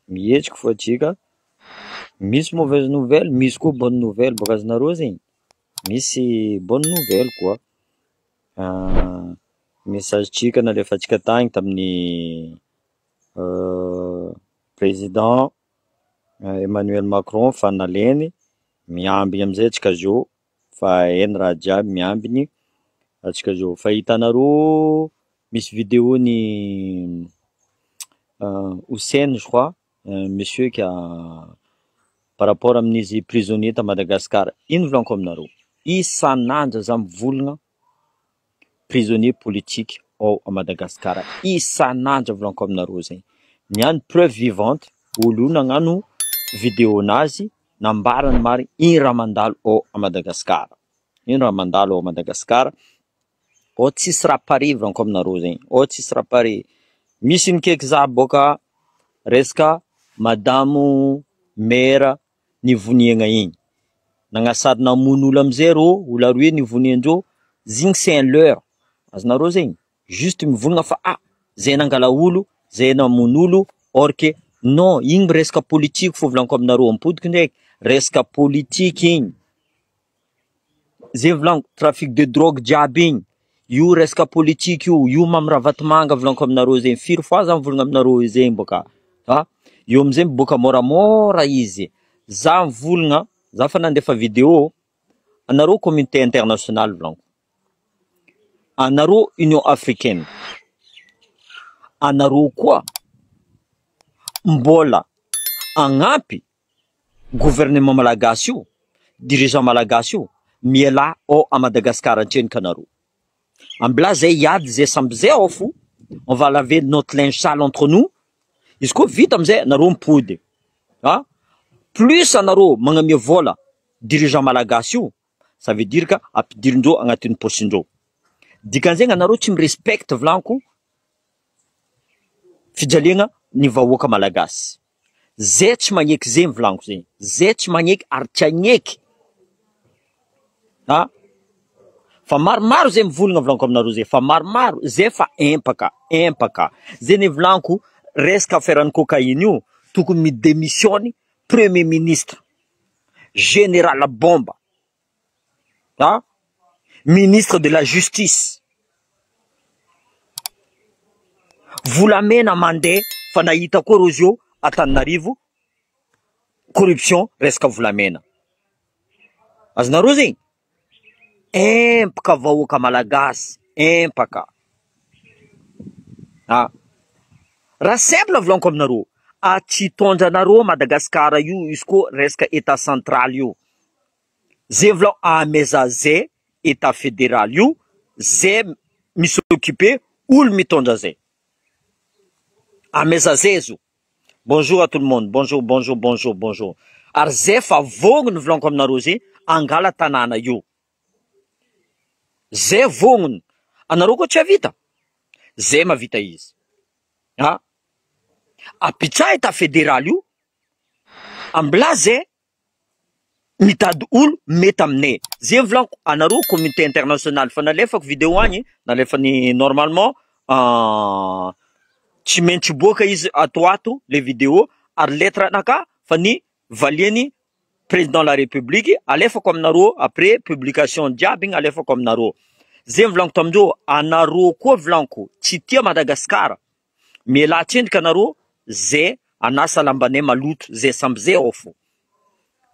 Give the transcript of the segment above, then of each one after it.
Mihetsika fa tsika misy mauvaise nouvelle, misy koa bonne nouvelle boka azonareo zegny. Misy bonne nouvelle quoi. Message tsika nalefatsika tagny tamin'ny président Emmanuel Macron fa naleny miambigny amizay atsika zio fa eny raha jiaby miambigny atsika zio. Fa hitanareo misy vidéo ny Hussein je crois, monsieur qui a par rapport amin'izy prisonnier ta Madagascar. Ino volaniko aminareo, isan'andro za mivolagna prisonnier politique ao a Madagascar, isan'andro volaniko aminareo zegny. Niany preuve vivante, olo nagnano vidéo nazy nambarany marigny ino raha mandalo ao a Madagascar. Ino raha mandalo ao a Madagascar. O tsisy raha pare volaniko aminareo zegny, o tsisy raha pare. Misy nikaiky za boka resaka madamo maire nivoniagna igny. Nagnasary namono olo amizay rô, olo aroe nivoniandreo, zigny c'est un leurre. Azonareo zegny, juste mivolagna fa zay nangala olo, zay namono olo, or que non, igny resaka politique fô volaniko aminareo, mipodiky ndraiky, resaka politique igny. Zay volaniko, trafic de drogue jiaby igny, io resaka politique io mamy raha vatomanga volaniko aminareo zegny, firy fois za mivolagna aminareo zegny boka. Io amizay miboka moramora izy. Za mivolagna, za fa nandefa vidéo, anareo communauté internationale volaniko. Anareo Union africaine. Anareo koa mbola agnampy gouvernement malagasy io, dirigeant malagasy io, miala ao a Madagascar antreny kanareo. Ambila zay iady zay samby zay ao fo, on va laver notre linge sale entre nous. Izy koa vita amizay anareo mipody. Plus anareo magnamia vola dirigeant malagasy io, ça veut dire ka ampidirindreo agnatin'ny posindreo. Dikan'zegny anareo tsy mirespecte volaniko fijaliagna ny vahoaka malagasy. Zay tsy magneky zegny volaniko zegny. Zay tsy magneky ary tsy agneky. Fa maromaro zay mivolagna volaniko aminareo zay, fa maromaro zay fa empaka. Zay ny volaniko resaka affaire cocaïne io, tokony midémissionne premier ministre, général Bomba, ministre de la justice. Volamena mandeha fa nahita koa rô zio Antananarivo corruption resaka volamena. Azonareo zegny? Empaka vahoaka malagasy, empaka. Raha simple volaniko aminareo, tsy tondranareo Madagascar io, izy koa resaka état central io. Zay volaniko ameza zay état fédéral io, zay misy occupé olo mitondra zay. Ameza zay zo. Bonjour à tout le monde, bonjour. Ary zay fa vognony volaniko aminareo zay, angala tanàna io. Zay vognony. Anareo koa tsy avita. Zay mavita izy. Apitsa état fédéral io, ambila zay mitady olo mety aminay. Zay volaniko anareo communauté internationale, fa nalefako vidéo agny, nalefany normalement tsy maintsy boka izy ato les vidéos, ary lettre naka fa ny valiany président de la république alefako aminareo après publication jiaby igny alefako aminareo. Zay volaniko tamindreo, anareo koa volaniko tsy tia Madagascar, miala tsendriky anareo zay anasa lambanay maloto, zay samby zay ao fo.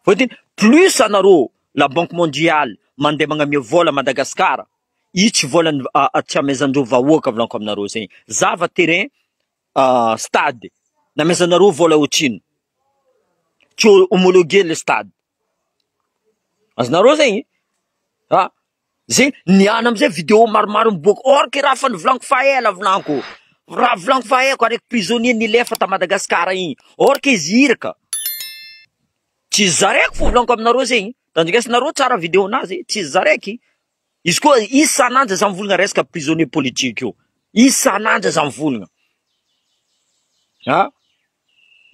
Fotiny plus anareo la banque mondiale mandeha magnamia vola Madagascar, io tsy vola tsy amezandreo vahoaka volaniko aminareo zegny. Zava terrain stade namezanareo vola otrino, tsy homologuer le stade. Azonareo zegny? Zegny niana amizay vidéo maromaro miboaka, or que raha fa nivolaniko fa ela volaniko. Raha volaniko fa eko araiky prisonnier nilefa ta Madagascar igny, or que izy iraka. Tsy zaraiky fo volaniko aminareo zegny, tandrinesanareo tsara vidéo nazy, tsy zaraiky. Izy koa isan'andro za mivolagna resaka prisonnier politique io. Isan'andro za mivolagna.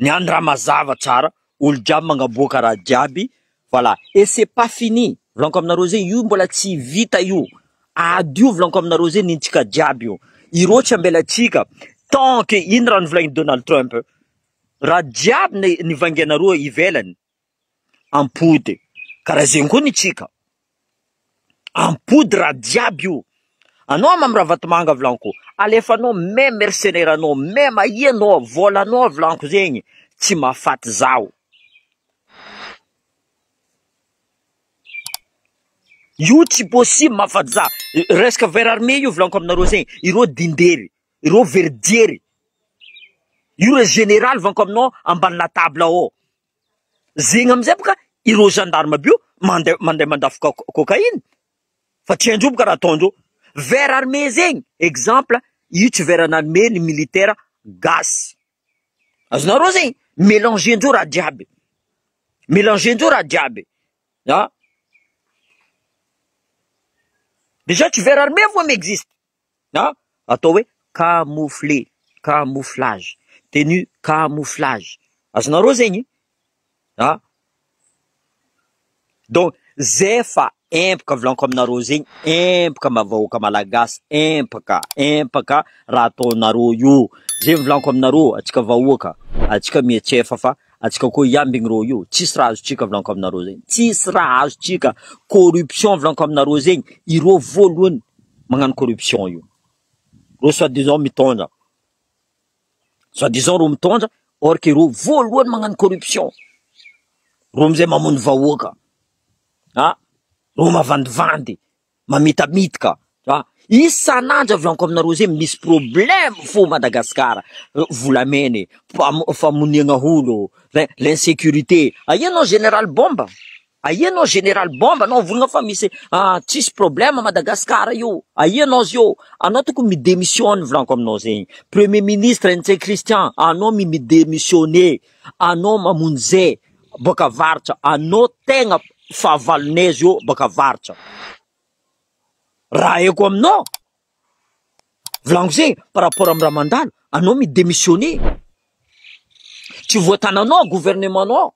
Niany raha mazava tsara, olo jiaby magnaboaka raha jiaby. Voilà, et c'est pas fini. Volaniko aminareo zegny, io mbola tsy vita io. Adio volaniko aminareo zegny nintsika jiaby io. Ireo tsy ambela tsika tant que ino raha nivolagny Donald Trump, raha jiaby nivangianareo ivelany ampody, karaha zegny koa nitsika ampody raha jiaby io. Anao mamy raha vatomanga volanko, alefanao même mercenaire anao, même aianao, volanao volanko zegny, tsy mahafaty zaho. Io tsy possible mahafaty zaho. Resaka vers armé io volanko aminareo zegny, ireo dindery, ireo verdiery. Io re général volanko aminao ambany la table ao. Zegny amizay boka ireo gendarme bio mandeha mandafoka cocaïne. Fa tsy haindreo boka raha ataondreo. Vers armé zegny, exemple, io tsy vers armé ny militaire gasy. Azonareo zegny, mélangendreo raha jiaby. Mélangendreo raha jiaby. Ah. Déjà tsy vers armé vo m'existe. Ah, atao hoe camouflé, camouflage, tenue camouflage. Azonareo zegny? Ah. Donc zay fa empaka volanko aminareo zegny, empaka vahoaka malagasy, empaka raha ataonareo io. Zegny volanko aminareo, atsika vahoaka, atsika mietsefa fa atsika koa iambigny reo io, tsisy raha azotsika volanko aminareo zegny, tsisy raha azotsika. Corruption volanko aminareo zegny, ireo voalohany magnano corruption io. Reo soi-disant mitondra, soi-disant reo mitondra, or que reo voalohany magnano corruption. Reo amizay mamono vahoaka. Ah, reo mavandivandy, mamitamitaka. Ah, isan'andro volanko aminareo zegny misy problème fo Madagasikara. Volameny, famoniagna olo, l'insécurité. Aianao général bomba? Aianao général bomba? Anao volagna fa misy tsisy problème Madagasikara io. Aianao zio? Anao tokony midémissionne volanko aminao zegny. Premier ministre Ntse Christian, anao midémissionner. Anao mamono zay boka varatra. Anao tegna fahavalonay io boka varatra. Raha eko aminao volanko zegny par rapport amin'ny raha mandalo, anao midémissionner. Tsy voatananao gouvernementanao.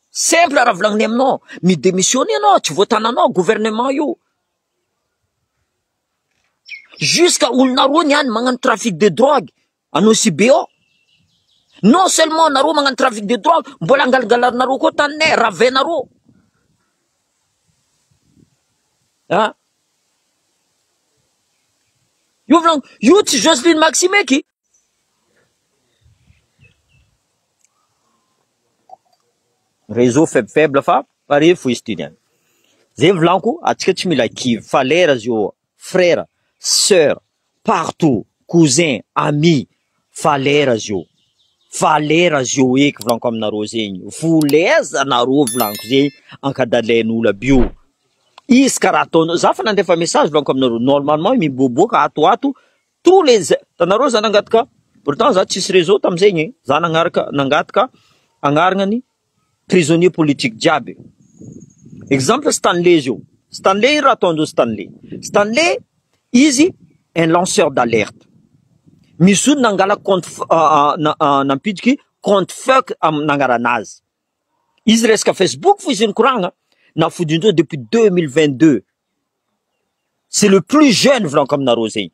Simple raha volagniny aminao, midémissionner anao, tsy voatananao gouvernement io. Jusqu'à olonareo niany magnano trafic de drogue, anao CBO. Non seulement nareo magnano trafic de drogue, mbola angalagalanareo koa taninay, ravenareo. Ah. Io volanko, io tsy Joseline Maxime eky. Réseau faible fa pare fo izy ty niany. Zay volanko, atsika tsy mila kivy, fa lera zio, frère, sœur, partout, cousin, ami, fa lera zio. Fa lera zio eky volanko aminareo zegny. Voleza nareo volanko zegny ankadalain'olo aby io. Izy karaha ataonao, za fa nandefa message volanko aminareo, normalement miboboka ato tous les tanareo za nangataka, pourtant za tsisy réseau tamizegny, za nangataka agnaranany prisonnier politique jiaby. Exemple Stanley zio. Stanley raha ataondreo Stanley. Stanley izy un lanceur d'alerte. Misy olo nangala compte nampidiky compte fake nangaranazy. Izy resaka Facebook fo izy nikoragna, nafodindreo depuis 2022. C'est le plus jeune volanko aminareo zegny.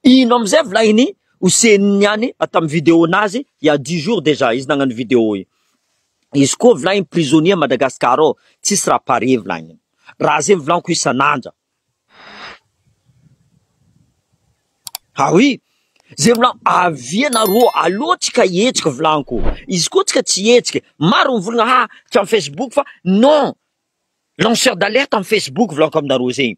Ino amizay volagniny Hussein niany atamy vidéo nazy il y a 10 jours déjà izy nagnano vidéo io. Izy koa volagniny prisonnier Madagascar ao, tsisy raha pare volagniny. Raha zegny volanko isan'andra. Ah oui, zay volanko avianareo alô tsika hetsika volanko. Izy koa tsika tsy hetsika, maro mivolagna tsy am Facebook fa non. Lanceur d'alerte am Facebook volanko aminareo zegny.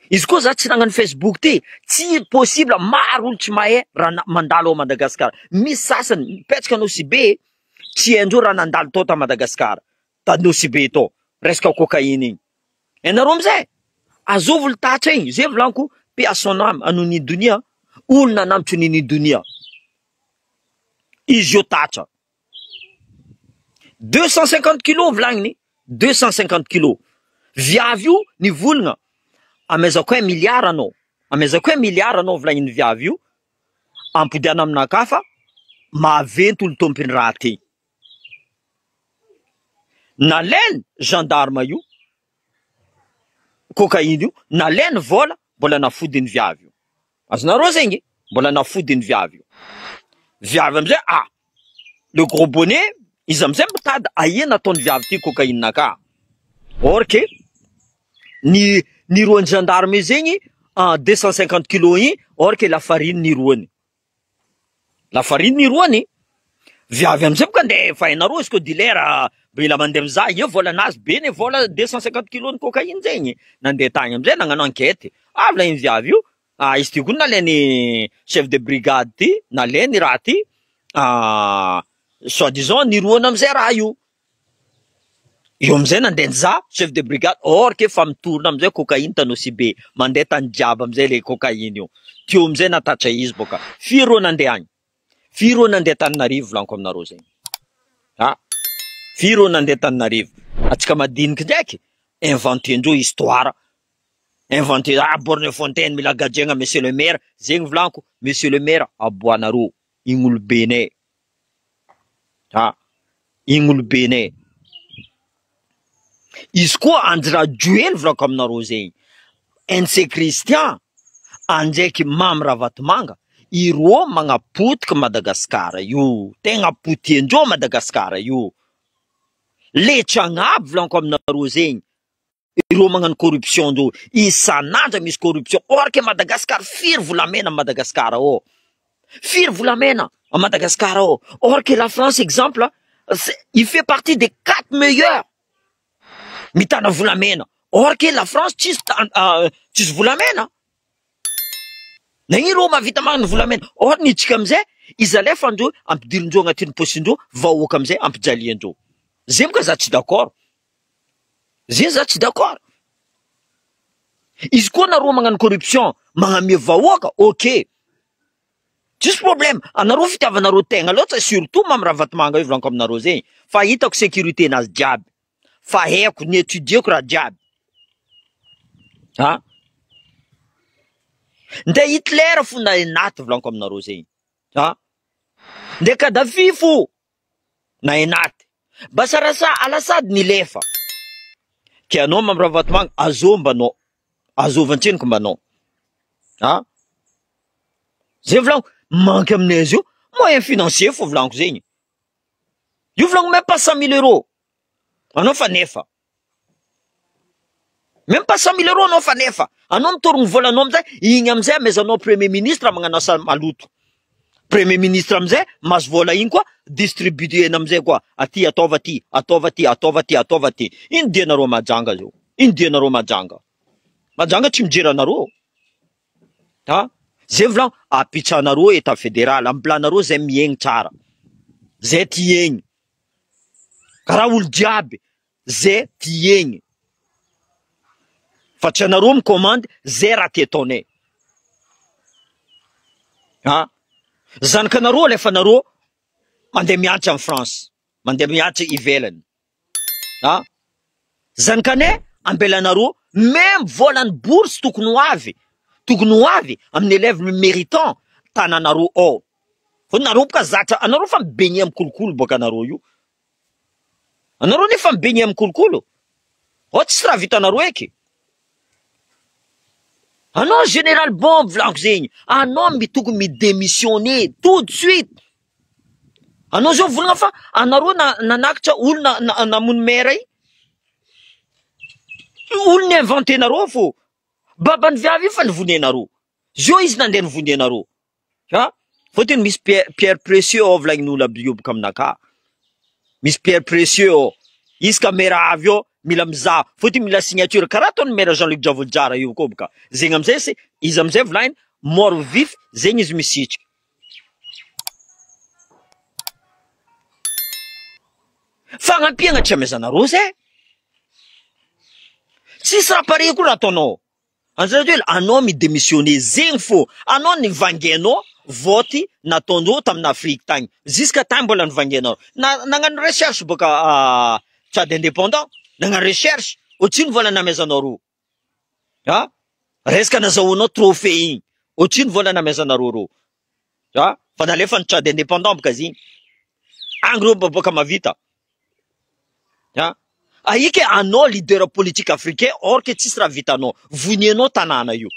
Izy koa za tsy nagnano Facebook ty, tsy possible maro olo tsy mahay raha mandalo ao Madagasikara. Misy sasany mipetraka anao Sibe, tsy haindreo raha nandalo tao ta Madagasikara. Tanao Sibe tao, resaka cocaïne igny. Ianareo amizay, azovy olo tatra igny, zay volanko, paix à son âme, anoni donia, olo nanambotry nini donia. Izy io tatra. 250 kilos volagniny, 250 kilos. Viavy io nivolagna, amezako 1 milliard anao. Amezako 1 milliard anao volagniny viavy io, ampodiana aminakahy fa mahaventy olo tompony raha ty. Nalainy gendarme io, cocaïne io, nalainy vola, mbola nafodiny viavy io. Azonareo zegny, mbola nafodiny viavy io. Viavy amizay, le gros bonnet, izy amizay mitady ahena ataony viavy ty cocaïne naka. Or que ni roany gendarme zegny 250 kilos igny, or que la farine ni roany. La farine ni roany. Viavy amizay boka nde fa hainareo izy ko dealer mila mandeha mizaha io volanazy be ne vola 250 kilos ny cocaïne zegny. Nandeha tagny amizay nagnano enquête. Avy la iny viavy io. Izy ty koa nalainy chef de brigade ty, nalainy raha ty, soi-disant niroany amizay raha io. Io amizay nandeha nizaha chef de brigade, or que fa mitorona amizay cocaïne tanosy be, mandeha tany jiaby amizay le cocaïne io. Tio amizay natatra izy boka. Firy rô nandeha agny? Firy rô nandeha Tananarivo volaniko aminareo zegny. Firy rô nandeha Tananarivo? Atsika madiniky ndraiky, inventendreo histoire. Inventé, Bornefontaine mila gadjegna monsieur le maire, zegny volaniko, monsieur le maire aboanareo, igny olobenay. Igny olobenay. Izy koa Andradjoely volaniko aminareo zegny. NC Christian, andraiky Mamy Ravatomanga, ireo magnapotika Madagasikara io. Tegna potiandreo Madagasikara io. Letra agnaby volaniko aminareo zegny. Ireo magnano corruption ndreo. Isan'andro misy corruption. Or que Madagascar firy volamena Madagascar ao. Firy volamena à Madagascar ao. Or que la France, exemple, il fait partie des 4 meilleurs. Mitana volamena. Or que la France tsisy volamena. Nagnireo mavita magnano volamena. Or nitsika amizay, izy alefandreo ampidirindreo agnatin'ny posindreo, vahoaka amizay ampijaliandreo. Zay moka za tsy d'accord. Zay za tsy d'accord. Izy koa nareo magnano corruption, magname vahoaka, ok. Tsisy problème. Anareo fitiavanareo tegna loatra, surtout Mamy Ravatomanga io volaniko aminareo zegny. Fa hitako sécurité nazy jiaby. Fa haiko ny étudieko raha jiaby. Nde Hitler fo na Enaty volaniko aminareo zegny. Nde Kadhafi fo na Enaty. Basarasa alasady nilefa. Ke anao Mamy Ravatomanga azombanao. Azovantsenoka mbanao. Zay volaniko, manque aminay azy io, moyen financier fo volaniko zegny. Io volaniko même pas 100 000 euros. Anao fa nefa. Même pas 100 000 euros anao fa nefa. Anao mitorogny volanao amizay, igny amizay amezanao premier ministre magnano asa maloto. Premier ministre amizay, mahazo vola igny koa, distribuena amizay koa. Aty, ataova ty, ataova ty, ataova ty, ataova ty. Ino dianareo majanga zio? Ino dianareo majanga? Majanga tsy mijery anareo. Zay volaniko, apitranareo état fédéral, ambilanareo zay miegny tsara. Zay tiegny. Karaha olo jiaby, zay tiegny. Fa tsy anareo micommande, zay raha ty ataonay. Zanakanareo alefa anareo mandeha mianatra en France, mandeha mianatra ivelany. Zanakanay ambelanareo même volany bourse tokony ho avy amin'ny élève méritant tananareo ao. Fô nareo boka zatra, anareo fa mibegny amin'ny kolokolo boka anareo io. Anareo nefa mibegny amin'ny kolokolo. Tsisy raha vitanareo eky. Anao général Bombe volaniko zegny, anao tokony midémissionner tout de suite. Anao zao volagna fa anareo nanakitra olo namono maire io. Olo ny inventenareo fô. Babany viavy io fa nivonenareo. Zio izy nandeha nivonenareo. Fôtony misy pierre précieux ao volagnin'olo aby io boka aminaka. Misy pierre précieux ao. Izy ka maire avy ao, mila mizaha. Fôtony mila signature. Karaha ataony maire Jean-Luc Javoljara io koa boka. Zegny amizay, izy amizay volagny, mort vif, zegny izy misitriky. Fagnampiagna tsy amezanareo zay. Sisy raha pare koa raha ataonao. Andradjoely, anao midémissionner zegny fô. Anao nivangenao vote nataondreo tamin'Afrika tagny. Jusqu'à tagny mbola nivangenao. Nagnano recherche boka Tchad indépendant. Nagnano recherche. Ohatrino vola namezanareo. Resaka nazahoanao trophée igny. Ohatrino vola namezanareo rô. Fa nalefa ny Tchad indépendant boka ziny. Agny reo boka mavita. Aike anao leader politique africain, or que tsisy raha vitanao, vonianao tanàna io.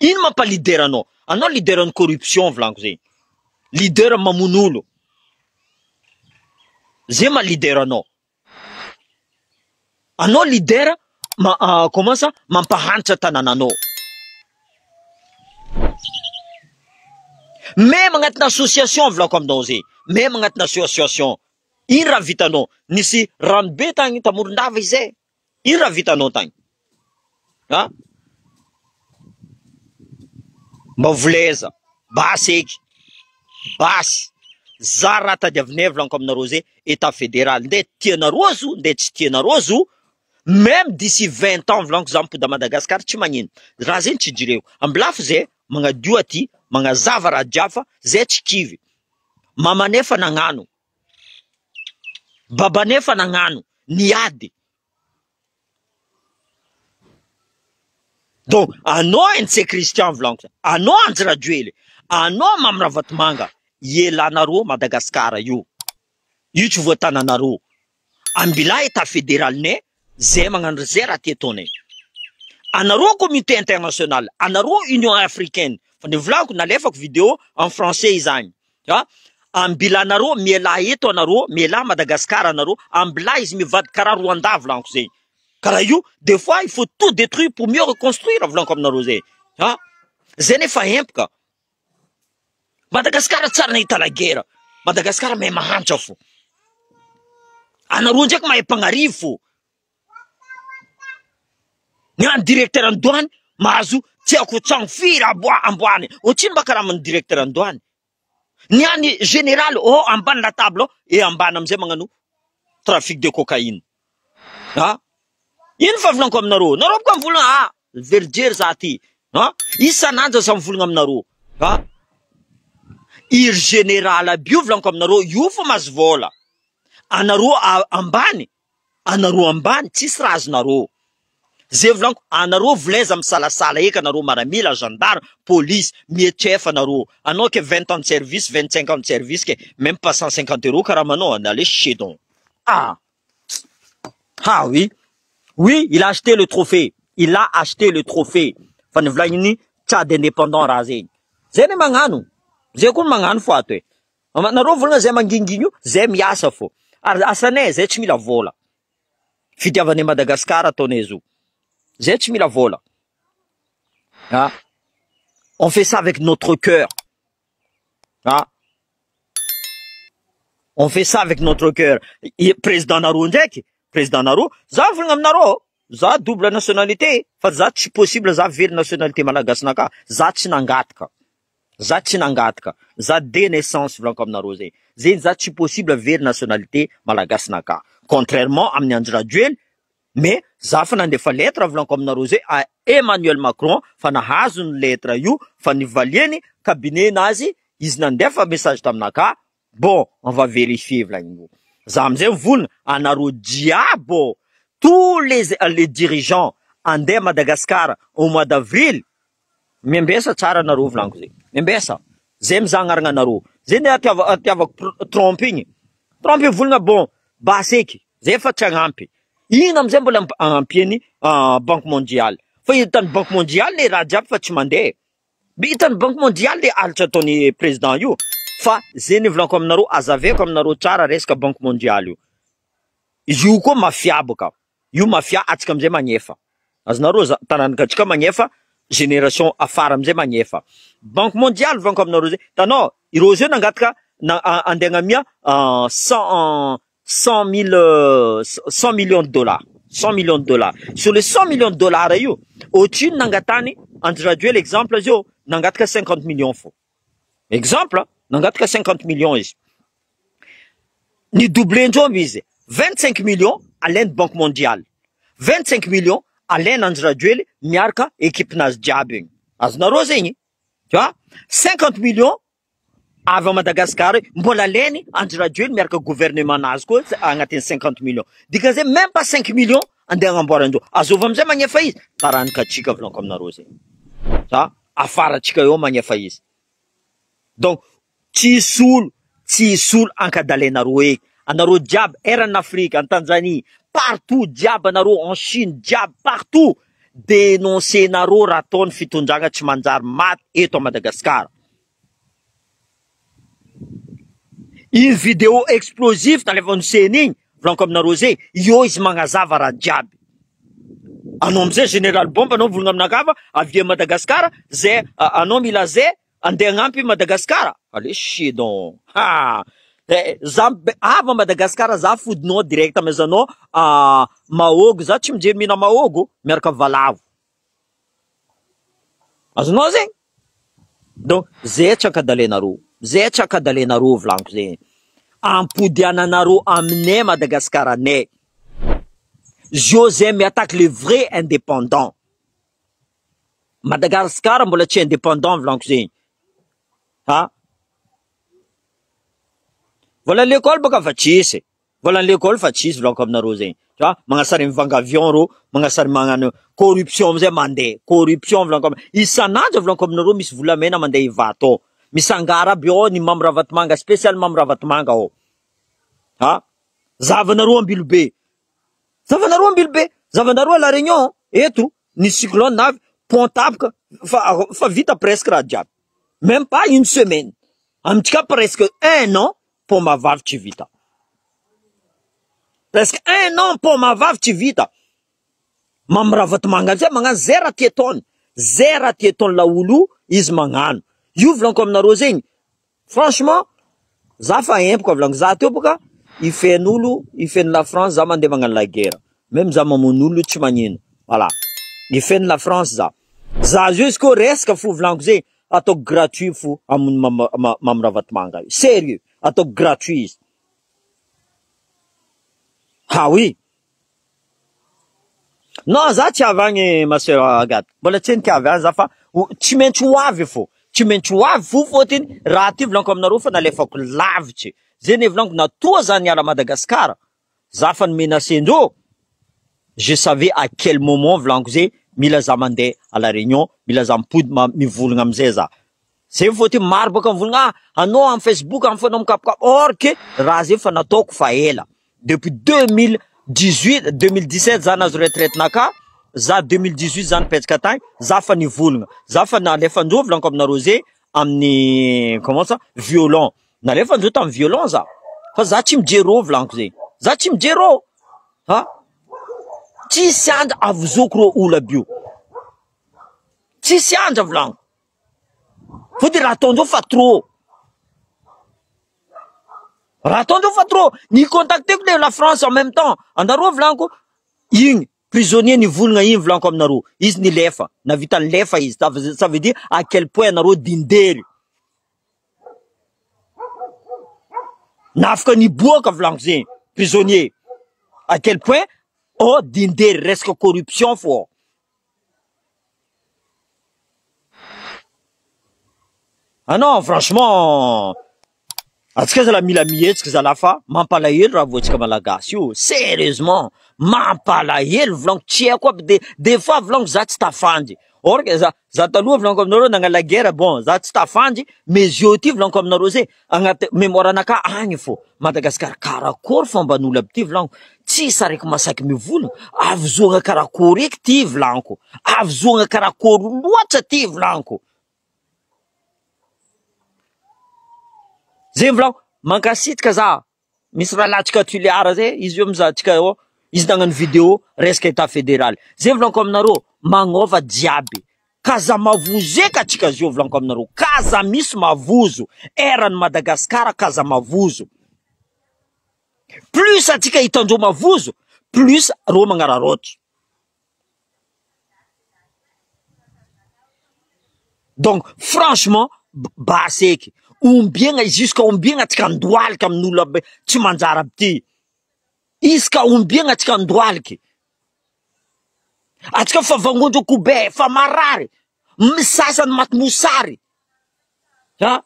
Ino mampa leader anao? Anao leader ny corruption volaniko zegny. leader mamono olo. Zay ma leader anao. Anao leader comment ça mampahantra tanànanao. Même agnatina association volako aminao zay. Même agnatina association. Ino raha vitanao? Nisy ranobe tagny Tamorondava izay. Ino raha vitanao tagny? Ha? Mba voleza. Basy eky. Basy. Za raha tadiavinay volako aminareo zay état fédéral. Nde tianareo azo, nde tsy tianareo azo. Même d'ici 20 ans volako za mipody à Madagascar tsy magnino. Raha zay tsy jireko. Ambilafo zay magnadio aty, magnazava raha jiafa, zay tsy kivy. Mamanefa nagnano. Babanefa nagnano. Niady. Donc, anao NC Christian volako. Anao Anjirajoely. Anao Mamravatomanga. Ielanareo Madagascar io. Io tsy voatananareo. Ambila état fédéral ne zay magnano zay raha ty ataonay. Anareo communauté internationale, anareo Union africaine. Fa ne volako nalefako vidéo en français izany. Ha? Ambila anareo miela eto anareo, miela Madagascar anareo, ambila izy mivady karaha Rwanda volako zay. Karaha io, des fois il faut tout détruire pour mieux reconstruire volako aminareo zay. Ha? Zay nefa empaka. Madagascar tsara nahita la guerre. Madagascar mahay mahantra fo. Anareo ndraiky mahay mpagnarivo fo. Ny an directeur an-douane mahazo tsy ako trano firy amboany. Ohatrino mba karaha amin'ny directeur an-douane. Ny any général ambany la table e ambany amizay magnano trafic de cocaïne. Ha? Ino fa volanko aminareo? Nareo boka mivolagna verijery za ty. Ha? Isan'andro za mivolagna aminareo. Ha? Ir général aby io volanko aminareo, io fa mahazo vola. Anareo ambany, anareo ambany tsisy raha azonareo. Zay volanko, anareo vileza misalasala eka anareo maramila, gendarme, police, mietrefa anareo. Anao ke 20 ans de service, 25 ans de service ke même pas 150 € karaha manao, allez chier donc. Ah oui. Oui, il a acheté le trophée. Il a acheté le trophée. Fa ny volagniny Tchad indépendant raha zegny. Zay ne magnano. Zay koa magnano fo ato e. Nareo volagna zay manginginy io, zay miasa fo. Ary asanay zay tsy mila vola. Fitiavanay Madagascar ataonay zo. Zay tsy mila vola. Ah. On fait ça avec notre cœur. Ah. On fait ça avec notre cœur. Président nareo ndraiky, président nareo, za volagna aminareo, za double nationalité, fa za tsy possible za very nationalité malagasy naka, za tsy nangataka. Za tsy nangataka. Za de naissance volako aminareo zay. Zay za tsy possible very nationalité malagasy naka. Contrairement amin'ny Anjirajoely, mais za fa nandefa lettre volako aminareo zay à Emmanuel Macron fa nahazo ny lettre io fa nivaliany cabinet nazy izy nandefa message taminaka. Bon, on va vérifier volagny. Za amizay volagna anareo jiabo tous les dirigeants andeha Madagascar au mois d'avril. Miambesa tsara anareo volanko zay. Miambesa. Zay mizaha agnarana anareo. Zay ne atiavako Trump igny. Trump volagna bon, basy eky. Zay fa tsy agnampy. Ino amizay mbola ampiny Banque mondiale. Fa hitany Banque mondiale le raha jiaby fa tsy mandeha. Hitany Banque mondiale le alitra ataony président io. Fa zay ne volako aminareo, azaveko aminareo tsara resaka Banque mondiale io. Io koa mafiabaka. Io mafia atsika amizay magnefa. Azonareo taranakatsika magnefa, génération afara amizay magnefa. Banque mondiale volako aminareo zay. Tanao, ireo zay nangataka andeha mia 100 millions de dollars. 100 millions de dollars. Sur les 100 millions de dollars io, ohatrino nangatany Anjirajoely exemple zio, nangataka 50 millions fo. Exemple, nangataka 50 millions izy. Ni doublé ndromby izy. 25 millions alainy Banque mondiale. 25 millions alainy Anjirajoely miaraka équipe-nazy jiaby igny. Azonareo zegny. Tu vois? 50 millions avy à Madagascar mbola alainy Anjirajoely miaraka gouvernement nazy koa agnatin'ny 50 millions. Dikan'izay même pas 5 millions andeha agnamboarandreo. Azova amizay magnefa izy. Taranaka atsika volako aminareo zay. Ça, afara atsika eo magnefa izy. Donc, tsisy olo ankadalenareo eky. Anareo jiaby eran'ny Afrique, en Tanzanie, partout jiaby anareo, en Chine jiaby, partout. Dénoncer nareo raha ataony fitondragna tsy manjary maty eto à Madagascar. Une vidéo explosive talefan'ny senigny volanko aminareo zay io izy magnazava raha jiaby. Anao amizay général bombe anao volagna aminakà fa avy Madagasikara zay anao mila zay andeha agnampy Madagasikara. Allez chier donc. Ha! Za ava Madagasikara za fodinao direct amezanao mahogo za tsy mijery mina mahogo miaraka valavo. Azonao zegny? Donc zay tsy akadalenareo. Zay tsy akadalenareo volanko zegny. Ampodiananareo aminay Madagasikara-nay. Zio zay miattaque les vrais indépendants. Madagascar mbola tsy indépendant volanko zegny. Ha? Vola l'école baka fa tsisy. Vola l'école fa tsisy volanko aminareo zegny. Ha? Magnasary mivanga avion ro, magnasary magnano corruption amizay mandeha. Corruption volanko aminareo. Isan'andro volanko aminareo misy volamena mandeha ivato. Misangara aby ao ny Mambravatomanga, spécial Mambravatomanga ao. Ha? Zavanareo ambilobe. Zavanareo ambilobe. Zavanareo à La Réunion. Eto, ny cyclone navy, Pontapaka, fa vita presque raha jiaby. Même pas une semaine. Amitsika presque un an, pour ma vavy tsy vita. Presque un an pour ma vavy tsy vita. Mambravatomanga amizay magnano zera tietone. Zera tietone laolo izy magnano. Io volanko aminareo zegny. Franchement, za fa empoko volanko za teo boka ifen'olo, ifen'ny la France za mandeha magnano la guerre. Même za mamon'olo tsy magnino. Voilà. Ifen'ny la France za. Za izy ko resaka fo volanko zegny ataoko gratuit fo amony Mambravatomanga. Sérieux, ataoko gratuit izy. Ah oui. Non, za tsy avagny ma sœur Agathe. Mbola tsy ny avy za fa tsy maintsy ho avy fo. Tsy maintsy ho avy fo fôtiny raha ty volanko aminareo fa nalefako lavitry. Zay ne volanko natoa za niala Madagasikara. Za fa nimenacendreo. Je savais à quel moment volanko zay mila za mandeha à La Réunion, mila za mipody mivolagna amizay za. Zay fôtiny maro baka mivolagna anao amin'ny Facebook amin'ny fonao mikapokapo. Or que raha zay fa nataoko fa ela. Depuis 2018, 2017 za nazo retraite naka, za 2018 za nipetraka tagny, za fa nivolagna. Za fa nalefandreo volanko aminareo zay amin'ny comment ça violon. Nalefandreo tamin'ny violon za. Fa za tsy mijereo volanko zay. Za tsy mijereo. Ha? Tsisy andra avozoko ro olo aby io. Tsisy andra volanko. Fôtiny raha ataondreo fa trop. Raha ataondreo fa trop. Ni contacteko le la France en même temps. Andareo volanko igny prisonnier nivolagna igny volanko aminareo. Izy nilefa. Navita nilefa izy. Ça veut dire à quel point anareo dindery. Nafaka niboaka volanko zegny. Prisonnier. À quel point oh dindery resaka corruption fo. Ah non, franchement, atsika zala mila mihetsika zala fa mampalahelo raha voantsika malagasy io. Sérieusement, mampalahelo volanko tsy haiko aby des fois volanko za tsy tafandry. Or que za taloha volanko aminareo nangala la guerre bon, za tsy tafandry, mais zio ty volanko aminareo zay agnaty mémoire anaka agny fo. Madagasikara karakory fomban'olo aby ty volanko. Tsisy araiky masaky mivolagna. Avy karakory eky ty volanko. Avy karakory loatra ty volanko. Zay volanko, mankasitraka za. Misy raha latsika tuliara zay, izy io mizahatsika eo, izy nagnano vidéo resaka état fédéral. Zay volanko aminareo, magnova jiaby. Kaza mavozo eka atsika zio volanko aminareo. Kaza misy mavozo. Eran'ny Madagasikara kaza mavozo. Plus atsika hitandreo mavozo, plus ro magnararotro. Donc, franchement, baseky. Ombiagna jusqu'à ombiagna atsika andohalika amin'olo aby tsy manjara aby ty. Iska ombiagna atsika andohaliky. Atsika fa vangondro kobe, fa marary. Misasany maty mosary. Ha?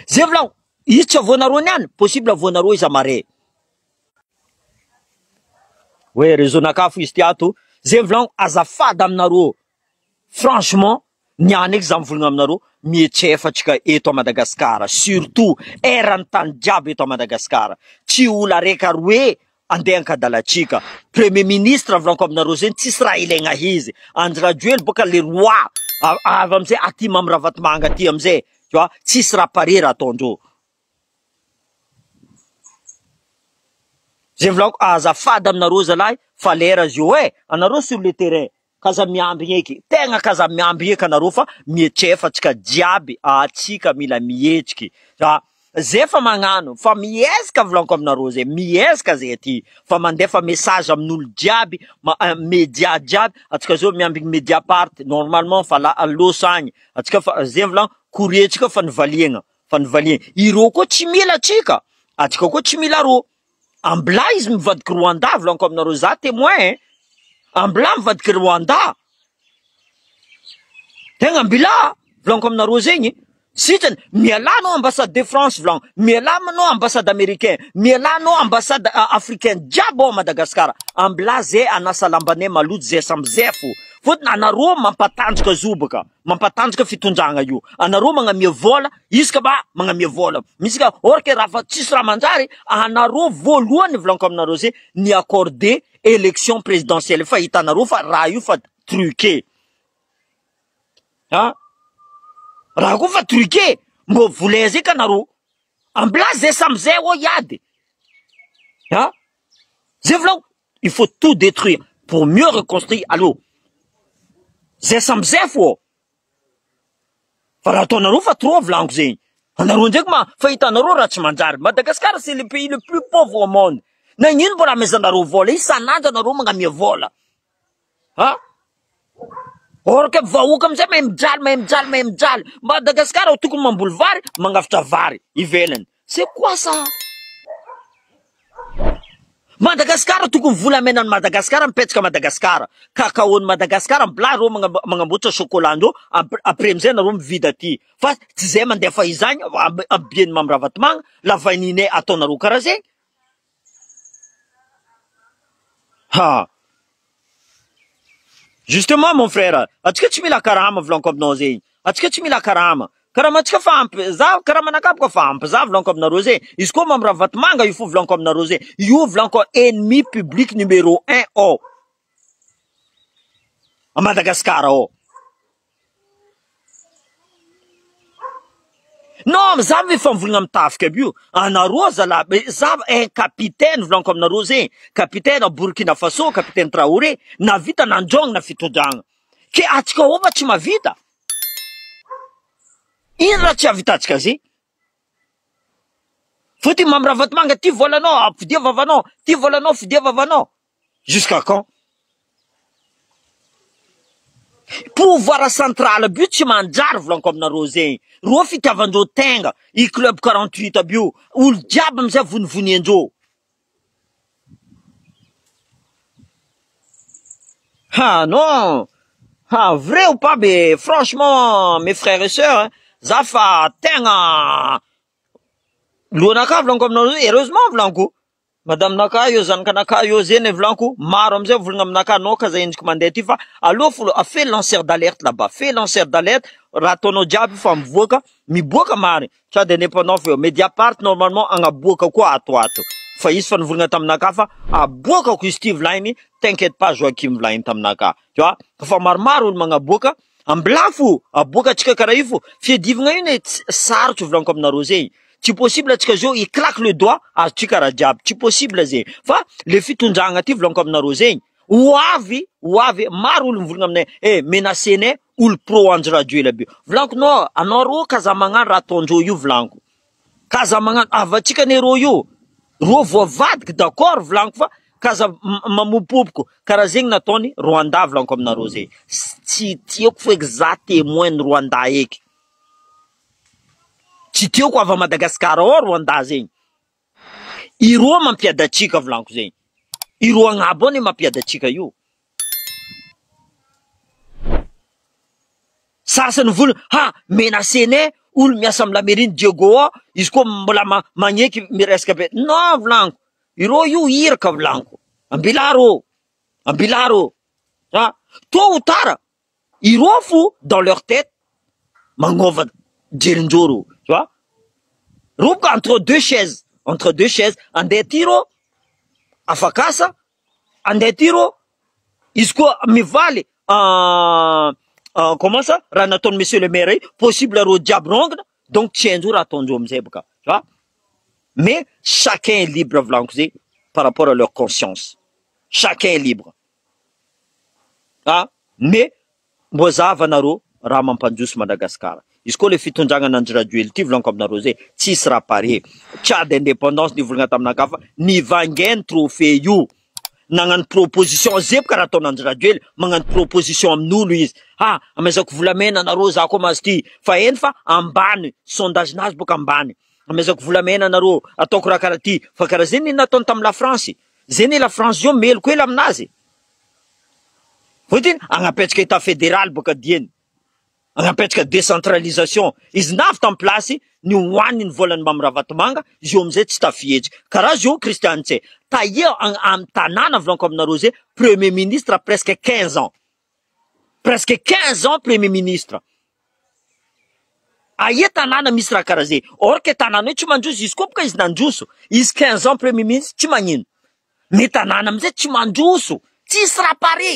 Zay volanko, izy tsy avoanareo niany, possible avoanareo izy amare. Ouais, réseau nakafo izy tiato. Zay volanko, azafady aminareo. Franchement, niany eky za mivolagna aminareo, mietsefa atsika eto a Madagasikara. Surtout, eran'ny tany jiaby eto a Madagasikara. Tsy olo araiky aroe andeha ankadalatsika. Premier ministre volanko aminareo zay tsisy raha ilaigna izy. Andry Rajoelina boka le roi. Avy amizay aty Mambravatomanga aty amizay. Tu vois, tsisy raha pare raha ataondreo. zay volako azafady aminareo zalahy fa lera zio anareo sur le terrain kaza miamby eky tegna kaza miamby eky anareo fa mietrefa atsika jiaby atsika mila mietriky zay fa magnano fa miezaka volako aminareo zay miezaka zay aty fa mandefa message amin'olo jiaby média jiaby atsika zao miamby Mediapart normalement fa losagny atsika fa zay volako courrier tsika fa nivaliagna ireo koa tsy mila atsika atsika koa tsy mila ro ambla izy mivadiky Rwanda volako aminareo za témoin ambla mivadiky Rwanda tegna mbila volako aminareo zegny sitrany mialanao ambassade de France volako mialanao ambassade américain mialanao ambassade africaine jiaby ao Madagasikara ambla zay anasa lambanay maloto zay samizay fo fotony anareo mampatanjaka zobaka mampatanjaka fitondragna io anareo magnamia vola isaka ba magnamia vola misy ka orke raha fa tsisy raha manjary anareo voalohany volako aminareo zay ni accordé élection présidentielle fa hitanareo fa raha io fa truqué raha koa fa truqué mbo volaizy ka anareo ambla zay samizay o iady zay volako il faut tout détruire pour mieux reconstruire allô zay samizay fo fa raha ataonareo fa trop volaniko zegny anareo ndraiky fa hitanareo raha tsy manjary Madagascar c'est le pays le plus pauvre au monde nagnino mbola amezanareo vola isanandro anareo magnamia vola orka vahoaka amizay mahay mijaly Madagascar tokony mamboly vary magnafitra vary ivelany c'est quoi ça Madagascar tokony volamenan'ny Madagascar mipetraka Madagascar cacao ny Madagascar mbla reo magnamboatra chocolat andreo après amizay nareo mividy aty fa tsy zay mandefa izany abieny mamravatomagna lavaninay ataonareo karaha zegny justement mon frère atsika tsy mila karama volako aminao zegny atsika tsy mila karama atsika fa ampy za karama nakapaka fa ampy za volako aminareo zay izy koa mamravatomanga io fo volako aminareo zay io volako ennemi public numéro 1 ao a Madagascar ao non za efa mivolagna mitafika aby io anareo zala za un capitaine volako aminareo zegny capitaine a Burkina Faso capitaine Traoré navita nandragna na fitondragna ke atsika ao fa tsy mavita ino raha tsy avitatsika zay fotony mamravatomanga ty volanao fidia vavanao ty volanao fidia vavanao jusqu'à quand pouvoir central aby io tsy manjary volako aminareo zegny ro fitiavandreo tenga i club 48 aby io olo jiaby amizay vonivoniandreo non vrai ou pas mais franchement mes frères et sœurs za fa tegna lohanaka volako aminareo heureusement volako madame naka io zanaka naka io zeny volako maro amizay volagna aminaka anao ka za endriky mandeha ty fa aloha folo fait lanceur d'alerte là-bas fait lanceur d'alerte raha ataonao jiaby fa mivoaka miboaka mary tsy de indépendant feo Mediapart normalement agnaboaka koa ato fa izy fa nivolagna taminaka fa aboakako izy ty volainy t'inquiète pas Joakim volainy taminaka tu vois fa maromaro olo magnaboaka amblafo aboaka atsika karaha io fo fiadivagna io sarotry volako aminareo zegny tsy possible atsika zao iklaque le doigt atsika raha jiaby tsy possible zegny fa le fitondragna ty volako aminareo zegny hoavy maro olo mivolagna aminay menacenay olo pro anjo radio ela be volako no anao kaza magnano raha ataondreo io volako kaza magnano avatsika nereo io ro voavadiky d'accord volako fa kaza mamopopoko karaha zegny nataony Rwanda volako aminareo zegny tsy tiako fo eky za témoin ny Rwanda eky tsy tiako avy Madagascar ao Rwanda zegny iro mampiady atsika volako zegny iro agnabo any mampiady atsika io sasany vola menacenay olo miasa amy lameriny Diego ao izy koa mbola magneky miresaka be non volako iro io iraka volako ambilaro tôt ou tard iro fo dans leur tête magnova jerinjoro tu vois roboka entre deux chaises andeha ty ro afakasa andeha ty ro izy koa mivaly comment ça raha nataony monsieur le maire possible ro jiaby rongana donc tsy haindreo raha ataondreo amizay boka tu vois mais chacun est libre volako zay par rapport à leur conscience. Chacun est libre. Ah, mais mbozava naro raha mampandroso Madagascar. Izy koa le fitondragna Andry Rajoelina ity volaniko aminareo zay tsisy raha pare. Tchad indépendance nivolagna taminakà fa nivangainy trophée io. Nagnano proposition zepoka raha ataon'ny Andry Rajoelina, magnano proposition amin'olo izy. Ah, amezako volamena nareo za koa mazy ty. Fa eny fa ambany, sondage-nazy boka ambany. Amezako volamena nareo, ataoko raha karaha ty. Fa karaha zay nataony tamin'ny la France. Zay la France zio meloko ela aminazy. Fotiny agnapetraka état fédéral boka dieny. Agnapetraka décentralisation. Izy navy tamin'ny plasy, ny hoaniny volany Mamirahavatomanga, izy io amizay tsy tafihetsy. Karaha zio Christian Tse. Taia amin'ny tanàna volaniko aminareo zay, premier ministre à presque 15 ans. Presque 15 ans premier ministre. Aia tanàna misy raha karaha zay. Or que tanàna io tsy mandroso, izy koa boka izy nandroso. Izy 15 ans premier ministre tsy magnino. Mais tanàna amizay tsy mandroso. Tsisy raha pare.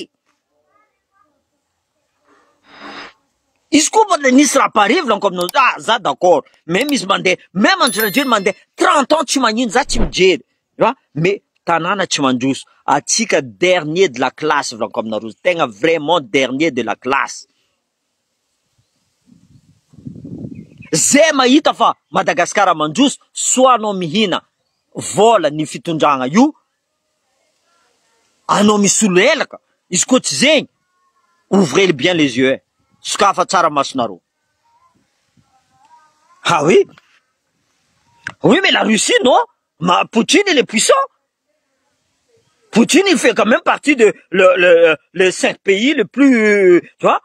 Izy koa mbola nisy raha pare volaniko aminao, ah, za d'accord. Même izy mandeha, même Andry Rajoelina mandeha 30 ans tsy magnino, za tsy mijery. Mais tanàna tsy mandroso. Atsika dernier de la classe volaniko aminareo. Tegna vraiment dernier de la classe. Zay mahita fa Madagascar mandroso, soit anao mihina vola ny fitondragna io, anao misolo elaka. Izy koa tsy zegny, ouvrez bien les yeux. Sokafa tsara masonareo. Ah oui? Oui, mais la Russie, non? Poutine, il est puissant. Poutine, il fait quand même partie de les 5 pays les plus, tu vois?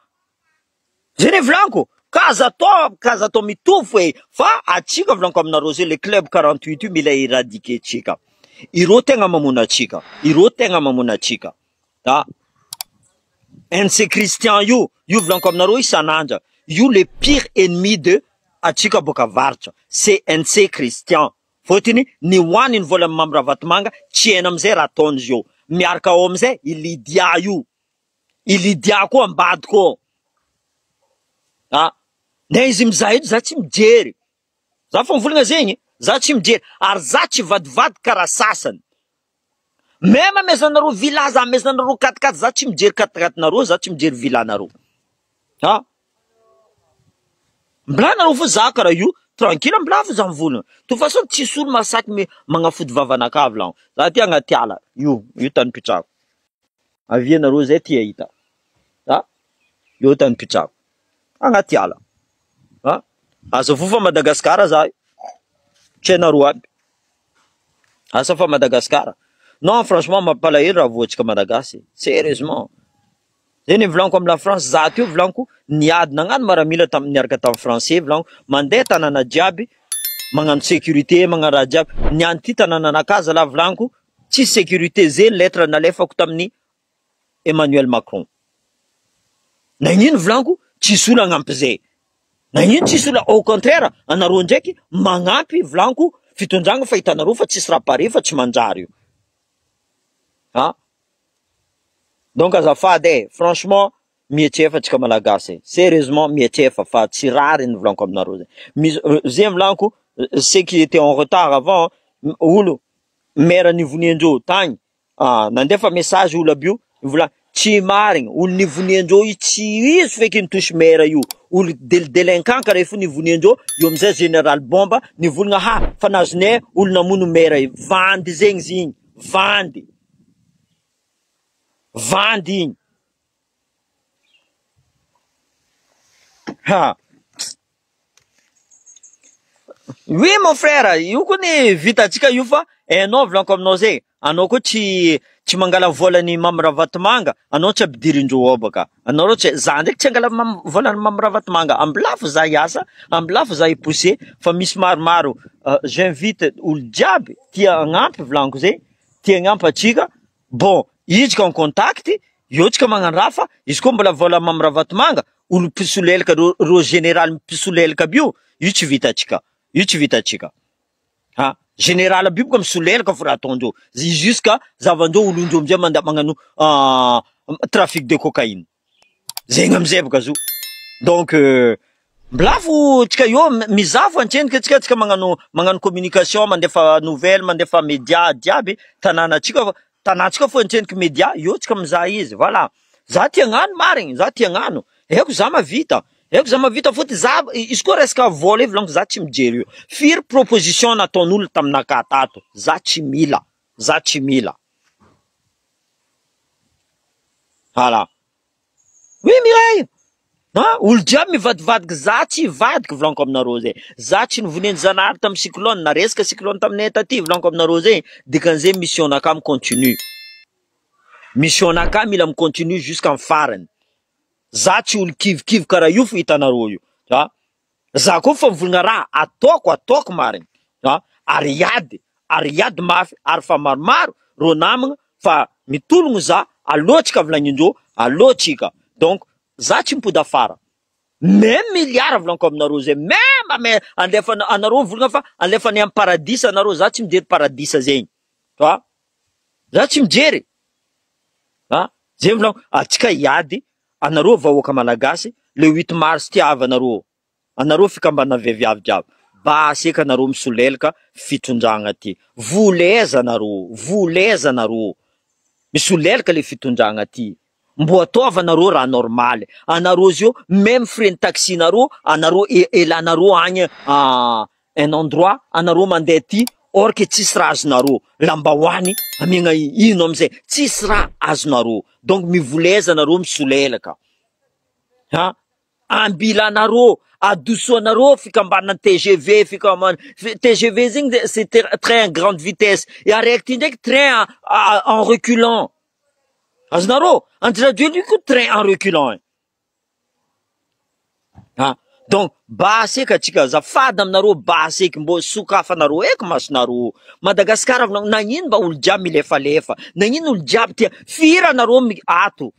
Zene Vlanco. Kazato mitofo fa atsika volaniko aminareo zay le club 48 io mila éradiquer tsika. Ireo tegna mamona atsika. Ireo tegna mamona atsika. Ah. NC Christian io volaniko aminareo isan'andra. Io le pire ennemi de atsika boka varitra. C'est NC Christian. Fotiny ny hoaniny vola Mamirahavatomanga tsy hena amizay raha ataony izy io. Miaraka ao amizay ilidia io. Ilidia koa ambady koa. Ah. Ne izy mizaha eto za tsy mijery. Za fa mivolagna zegny, za tsy mijery. Ary za tsy vadivady karaha sasany. Même amezanareo villa za, amezanareo 4x4, za tsy mijery 4x4 nareo, za tsy mijery villa nareo. Ah. Mbilanareo fo za karaha io, tranquille mbila fo za mivolagna. De toute façon tsisy olo masaky magnafody vavanakà volagno. Za ty agnaty ala, io tany pitrako. Avianareo zay ty ahita. Ah. Io tany pitrako. Agnaty ala. Ah. Asa fo fa Madagascar za. Tsy hainareo aby. Asa fa Madagascar. Non, franchement, mampalahelo raha voatsika Madagasy. Sérieusement. Zay ny volaniko amin'ny la France, za teo volaniko, niady nagnano maramila niaraka tamin'ny français volaniko, mandeha tanàna jiaby, magnano sécurité, magnano raha jiaby. Niany ty tanànanakahy zalahy volaniko, tsy sécurité zay lettre nalefako tamin'ny Emmanuel Macron. Nagnino volaniko, tsisy olo agnampy zay. Nagnino tsisy olo, au contraire, anareo ndraiky magnampy volaniko fitondragna fa hitanareo fa tsisy raha pare fa tsy manjary io. Ah. Donc azafady franchement mietsefa tsika malagasy. Sérieusement mietsefa fa tsy rary ny volaniko aminareo zay. Zay volaniko ceux qui étaient en retard avant, olo maire nivoniandreo tagny, nandefa message olo aby io, vola tsy marigny, olo nivoniandreo io tsy izy feky nitosy maire io. Olo délinquant karaha io nivoniandreo, io amizay général Bomba nivolagna ha fa nazonay olo namono maire io. Vandy zegny zigny, vandy. Vandy igny. Ha. Oui mon frère, io koa ny vitatsika io fa anao volaniko aminao zay, anao koa tsy mangala volany Mamirahavatomanga, anao tsy ampidirindreo ao baka. Anao tsy za ndraiky tsy angala volany Mamirahavatomanga, ambilafo za hiasa, ambilafo za hipousser, fa misy maromaro j'invite olo jiaby tia agnampy volaniko zay, tia agnampy atsika. Bon, izy en contact, io tsika magnano raha fa izy koa mbola vola Mamirahavatomanga, olo pisolelaka ro général pisolelaka aby io tsy vitatsika. Io tsy vitatsika. Ha, général aby boka misolelaka fo raha ataondreo. Jusqu'à zavandreo olondreo amizay mandeha magnano trafic de cocaïne. Zegny amizay boka zo. Donc Mblafo tsika io mizafo antrenika tsika magnano communication mandefa nouvelle mandefa média diaby tanàntsika fo antrenika média io tsika mizaha izy voilà za tia gnano marigny za tia gnano eko za mavita fôty za izy koa resaka vola io volaniko za tsy mijery io firy proposition nataon'olo taminaka tato za tsy mila voilà oui Mireille olo jiaby mivadivadiky za tsy vadiko volaniko aminareo zay za tsy nivonen'ny Zanahary tamy cyclone na resaka cyclone taminay taty volaniko aminareo zay dikan'izay mission-naka micontinue mission-naka mila micontinue jusqu'en farany za tsy olo kivikivy karaha io fo hitanareo io za koa fa mivolagna raha ataoko marigny ary iady mafy ary fa maromaro ro namagna fa mitologno za alohatsika volagnin-dreo alohatsika donc za tsy mipody afara même milliard volaniko aminareo zay même andefa anareo volagna fa alefany amy paradisa anareo za tsy mijery paradisa zegny za tsy mijery zay volaniko atsika iady anareo vahoaka malagasy le 8 mars ty avy anareo fikambana veviavy jiaby basy eka anareo misolelaka fitondragna ty voleza anareo misolelaka le fitondragna ty mbo ataova anareo raha normaly anareo zio même frais taxi anareo elanareo agny un endroit anareo mandeha ty or que tsisy raha azonareo lambahoany amiagna ino amizay tsisy raha azonareo donc mivoleza anareo misolelaka ambilanareo adosoanareo fikambana TGV TGV zegny c'est train grande vitesse et araiky ty ndraiky train en reculant azonareo antraduire lui ko train en reculant donc basy eka atsika azafady aminareo basy eky mbo sokafanareo eky masonareo Madagasikara nagnino mba olo jiaby milefalefa nagnino olo jiaby tia firy anareo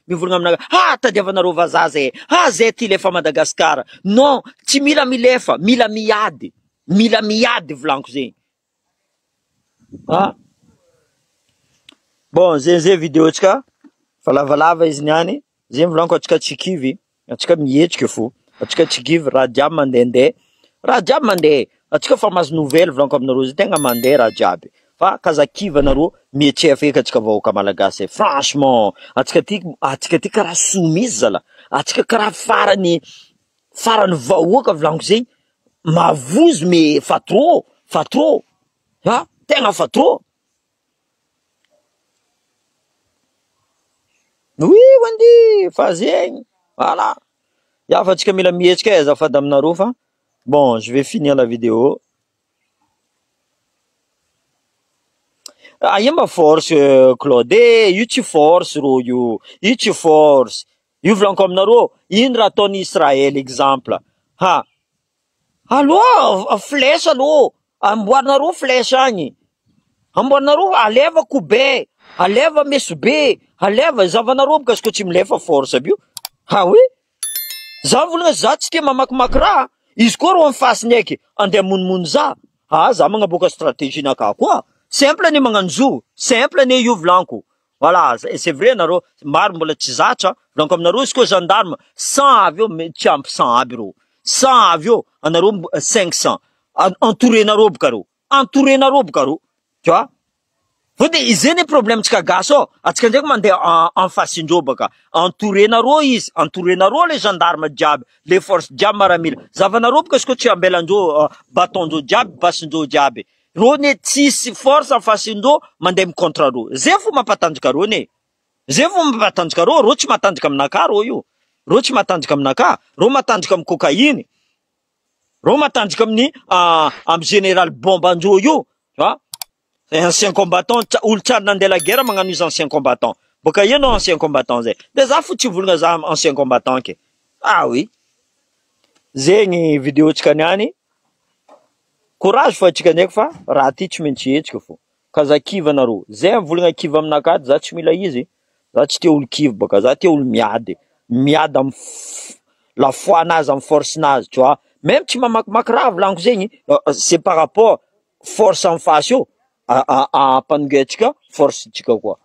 mivolagna aminaka tadiavanareo vazaha zay zay ty lefa Madagasikara non tsy mila milefa mila miady volaniko zegny bon zay vidéo tsika fa lavalava izy niany zegny volaniko atsika tsy kivy atsika mihetriky fo atsika tsy kivy raha jiaby mandeha atsika fa mahazo nouvelle volaniko aminareo zay tegna mandeha raha jiaby fa kazakivy anareo mietrefa eky atsika vahoaka malagasy franchement atsika ty karaha soumise zala atsika karaha farany vahoaka volaniko zegny mavozo mais fa trop tegna fa trop oui wandy fa zegny voilà fa atsika mila mihetrika azafady aminareo fa bon je vais finir la vidéo iamba force Claude io tsy force ro io tsy force io volaniko aminareo ino raha ataon'i Israel exemple aloha flèche aloha amboarinareo flèche agny amboarinareo aleva kobe aleva meso be aleva zavanareo boka asko tsy milefa force aby io oui za volagna za tsy tia mamakimaky raha izy koa ro amy fasiny eky andeha monimono za magnaboaka stratégie naka koa simple ane magnano zo simple ane io volaniko voilà c'est vrai anareo maro mbola tsy zatra volaniko aminareo izy koa gendarme 100 avy eo tsy ampy 100 aby ro 100 avy eo anareo 500 entourenareo boka ro tu vois fode izeny problème tsika gasy atsika ndraiky mandeha en face-ndreo baka entourenareo le gendarme jiaby le force jiaby maramila zavanareo boka izy koa tsy ambelandreo bâtondreo jiaby basindreo jiaby ro ne tsisy force en face-ndreo mandeha micontre reo zay fo mampatanjaka reo ro tsy matanjaka aminaka ro tsy matanjaka aminaka ro matanjaka amy cocaïne ro matanjaka amin'ny amy général bombe andreo io ancien combattant olo tsary nandeha la guerre magnano izy ancien combattant boka ianao ancien combattant zay de za fo tsy volagna za ancien combattant ke oui zegny vidéo tsika niany courage fa atsika ndraiky fa raha ty tsy maintsy hetsika fo kazakivy anareo zay mivolagna kivy aminakaty za tsy mila izy za tsy tia olo kivy baka za tia olo miady amy la foi nazy amy force nazy tu vois même tsy mamakimaky raha volaniko zegny c'est par rapport force en face io ampanongaitsika force tsika koa